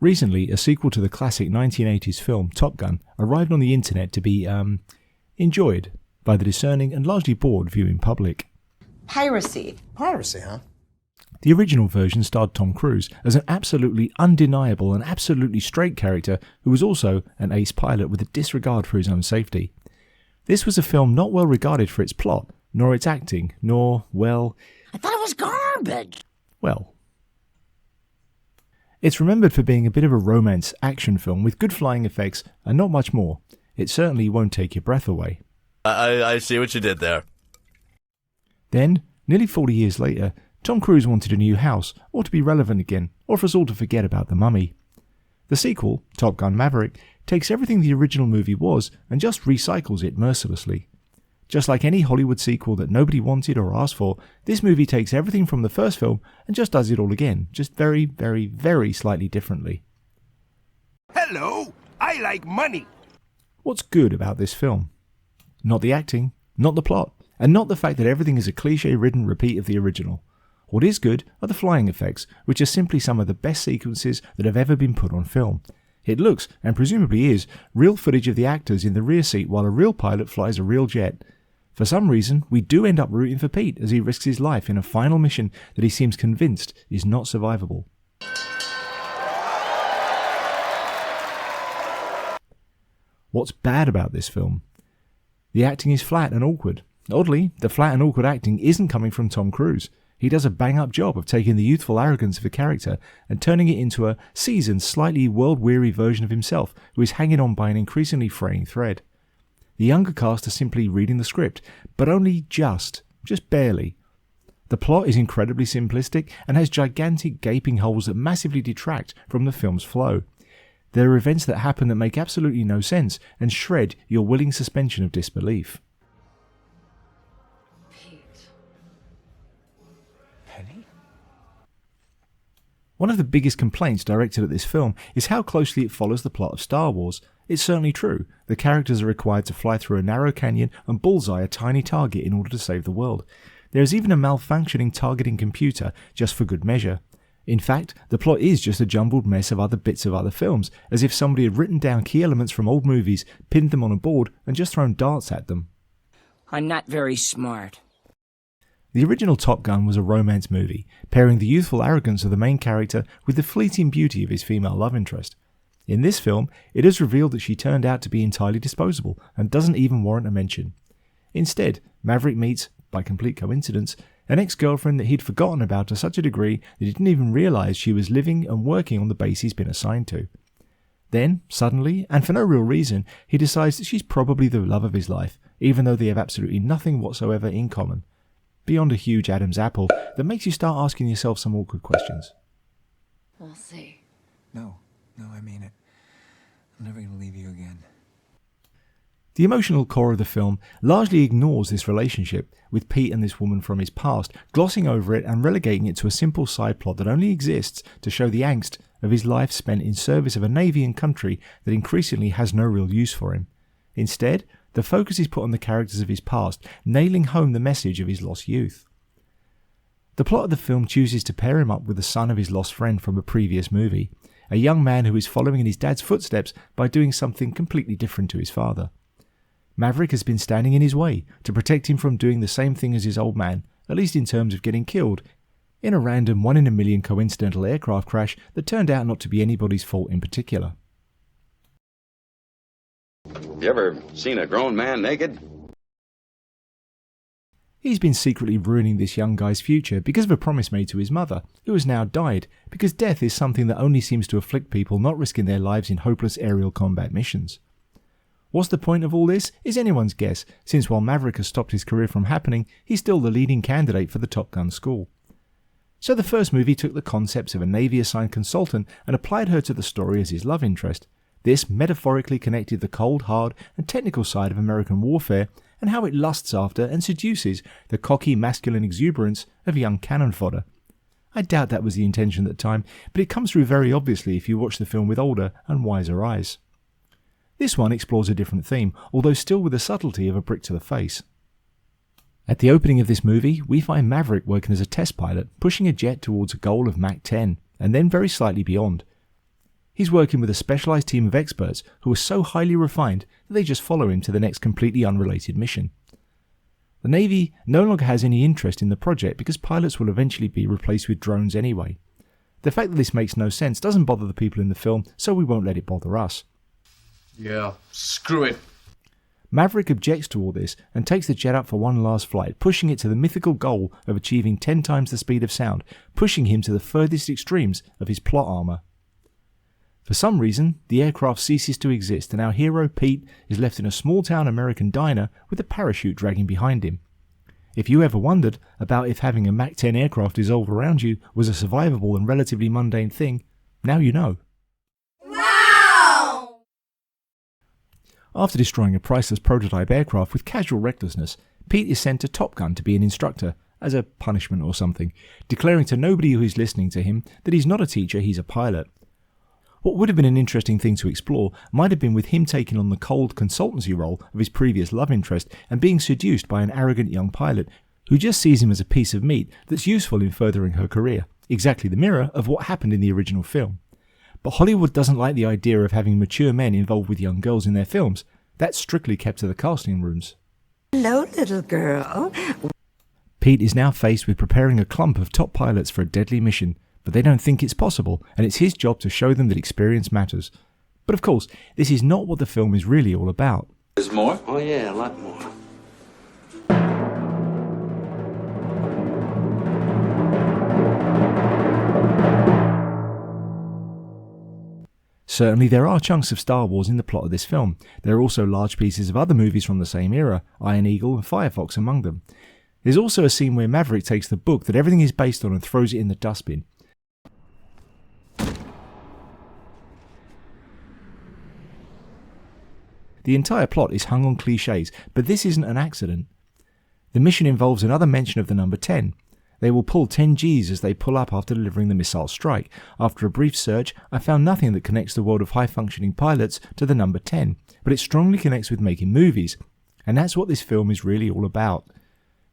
Recently, a sequel to the classic 1980s film Top Gun arrived on the internet to be, enjoyed by the discerning and largely bored viewing public. Piracy. Piracy, huh? The original version starred Tom Cruise as an absolutely undeniable and absolutely straight character who was also an ace pilot with a disregard for his own safety. This was a film not well regarded for its plot, nor its acting, nor, well... I thought it was garbage. Well... It's remembered for being a bit of a romance action film with good flying effects and not much more. It certainly won't take your breath away. I see what you did there. Then, nearly 40 years later, Tom Cruise wanted a new house, or to be relevant again, or for us all to forget about the mummy. The sequel, Top Gun Maverick, takes everything the original movie was and just recycles it mercilessly. Just like any Hollywood sequel that nobody wanted or asked for, this movie takes everything from the first film and just does it all again, just very, very, very slightly differently. Hello, I like money. What's good about this film? Not the acting, not the plot, and not the fact that everything is a cliche-ridden repeat of the original. What is good are the flying effects, which are simply some of the best sequences that have ever been put on film. It looks, and presumably is, real footage of the actors in the rear seat while a real pilot flies a real jet. For some reason, we do end up rooting for Pete as he risks his life in a final mission that he seems convinced is not survivable. What's bad about this film? The acting is flat and awkward. Oddly, the flat and awkward acting isn't coming from Tom Cruise. He does a bang-up job of taking the youthful arrogance of a character and turning it into a seasoned, slightly world-weary version of himself who is hanging on by an increasingly fraying thread. The younger cast are simply reading the script, but only just barely. The plot is incredibly simplistic and has gigantic gaping holes that massively detract from the film's flow. There are events that happen that make absolutely no sense and shred your willing suspension of disbelief. Penny? One of the biggest complaints directed at this film is how closely it follows the plot of Star Wars. It's certainly true. The characters are required to fly through a narrow canyon and bullseye a tiny target in order to save the world. There is even a malfunctioning targeting computer just for good measure. In fact, the plot is just a jumbled mess of other bits of other films, as if somebody had written down key elements from old movies, pinned them on a board, and just thrown darts at them. I'm not very smart. The original Top Gun was a romance movie, pairing the youthful arrogance of the main character with the fleeting beauty of his female love interest. In this film, it is revealed that she turned out to be entirely disposable and doesn't even warrant a mention. Instead, Maverick meets, by complete coincidence, an ex-girlfriend that he'd forgotten about to such a degree that he didn't even realise she was living and working on the base he's been assigned to. Then, suddenly, and for no real reason, he decides that she's probably the love of his life, even though they have absolutely nothing whatsoever in common. Beyond a huge Adam's apple that makes you start asking yourself some awkward questions. We'll see. No, I mean it. I'm never going to leave you again. The emotional core of the film largely ignores this relationship with Pete and this woman from his past, glossing over it and relegating it to a simple side plot that only exists to show the angst of his life spent in service of a navy and country that increasingly has no real use for him. Instead, the focus is put on the characters of his past, nailing home the message of his lost youth. The plot of the film chooses to pair him up with the son of his lost friend from a previous movie, a young man who is following in his dad's footsteps by doing something completely different to his father. Maverick has been standing in his way to protect him from doing the same thing as his old man, at least in terms of getting killed, in a random 1 in a million coincidental aircraft crash that turned out not to be anybody's fault in particular. You ever seen a grown man naked? He's been secretly ruining this young guy's future because of a promise made to his mother, who has now died, because death is something that only seems to afflict people not risking their lives in hopeless aerial combat missions. What's the point of all this is anyone's guess, since while Maverick has stopped his career from happening, he's still the leading candidate for the Top Gun school. So the first movie took the concepts of a Navy-assigned consultant and applied her to the story as his love interest. This metaphorically connected the cold, hard and technical side of American warfare and how it lusts after and seduces the cocky masculine exuberance of young cannon fodder. I doubt that was the intention at the time, but it comes through very obviously if you watch the film with older and wiser eyes. This one explores a different theme, although still with the subtlety of a brick to the face. At the opening of this movie, we find Maverick working as a test pilot, pushing a jet towards a goal of Mach 10, and then very slightly beyond. He's working with a specialised team of experts who are so highly refined that they just follow him to the next completely unrelated mission. The Navy no longer has any interest in the project because pilots will eventually be replaced with drones anyway. The fact that this makes no sense doesn't bother the people in the film, so we won't let it bother us. Yeah, screw it. Maverick objects to all this and takes the jet up for one last flight, pushing it to the mythical goal of achieving 10 times the speed of sound, pushing him to the furthest extremes of his plot armour. For some reason, the aircraft ceases to exist and our hero Pete is left in a small-town American diner with a parachute dragging behind him. If you ever wondered about if having a Mach 10 aircraft dissolve around you was a survivable and relatively mundane thing, now you know. Wow! After destroying a priceless prototype aircraft with casual recklessness, Pete is sent to Top Gun to be an instructor, as a punishment or something, declaring to nobody who is listening to him that he's not a teacher, he's a pilot. What would have been an interesting thing to explore might have been with him taking on the cold consultancy role of his previous love interest and being seduced by an arrogant young pilot who just sees him as a piece of meat that's useful in furthering her career, exactly the mirror of what happened in the original film. But Hollywood doesn't like the idea of having mature men involved with young girls in their films. That's strictly kept to the casting rooms. Hello, little girl. Pete is now faced with preparing a clump of top pilots for a deadly mission, but they don't think it's possible, and it's his job to show them that experience matters. But of course, this is not what the film is really all about. There's more? Oh, yeah, a lot more. Certainly there are chunks of Star Wars in the plot of this film. There are also large pieces of other movies from the same era, Iron Eagle and Firefox among them. There's also a scene where Maverick takes the book that everything is based on and throws it in the dustbin. The entire plot is hung on cliches, but this isn't an accident. The mission involves another mention of the number 10. They will pull 10 Gs as they pull up after delivering the missile strike. After a brief search, I found nothing that connects the world of high-functioning pilots to the number 10, but it strongly connects with making movies. And that's what this film is really all about.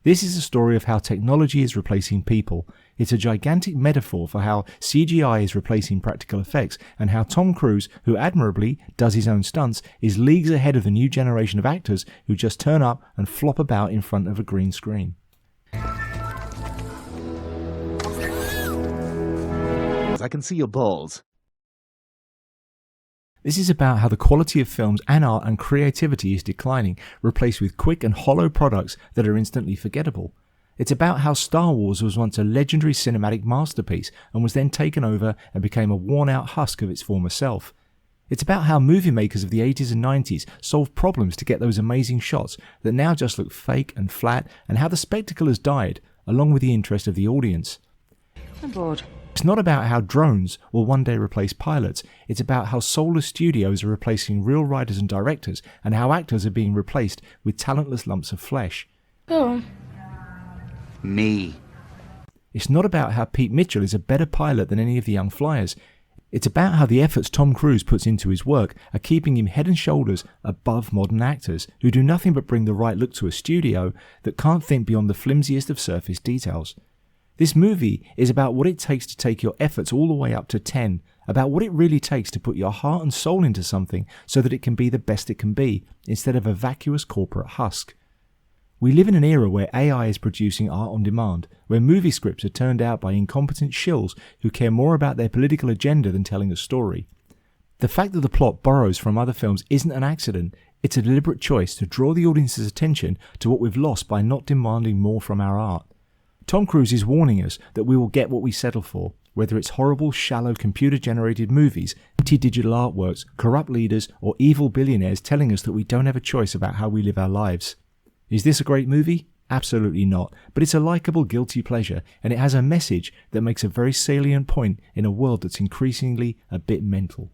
This is a story of how technology is replacing people. It's a gigantic metaphor for how CGI is replacing practical effects and how Tom Cruise, who admirably does his own stunts, is leagues ahead of the new generation of actors who just turn up and flop about in front of a green screen. I can see your balls. This is about how the quality of films and art and creativity is declining, replaced with quick and hollow products that are instantly forgettable. It's about how Star Wars was once a legendary cinematic masterpiece and was then taken over and became a worn-out husk of its former self. It's about how movie makers of the 80s and 90s solved problems to get those amazing shots that now just look fake and flat, and how the spectacle has died, along with the interest of the audience. I'm bored. It's not about how drones will one day replace pilots. It's about how soulless studios are replacing real writers and directors, and how actors are being replaced with talentless lumps of flesh. Oh. Me. It's not about how Pete Mitchell is a better pilot than any of the young flyers. It's about how the efforts Tom Cruise puts into his work are keeping him head and shoulders above modern actors who do nothing but bring the right look to a studio that can't think beyond the flimsiest of surface details. This movie is about what it takes to take your efforts all the way up to 10, about what it really takes to put your heart and soul into something so that it can be the best it can be, instead of a vacuous corporate husk. We live in an era where AI is producing art on demand, where movie scripts are turned out by incompetent shills who care more about their political agenda than telling a story. The fact that the plot borrows from other films isn't an accident. It's a deliberate choice to draw the audience's attention to what we've lost by not demanding more from our art. Tom Cruise is warning us that we will get what we settle for, whether it's horrible, shallow, computer-generated movies, anti-digital artworks, corrupt leaders, or evil billionaires telling us that we don't have a choice about how we live our lives. Is this a great movie? Absolutely not, but it's a likeable guilty pleasure, and it has a message that makes a very salient point in a world that's increasingly a bit mental.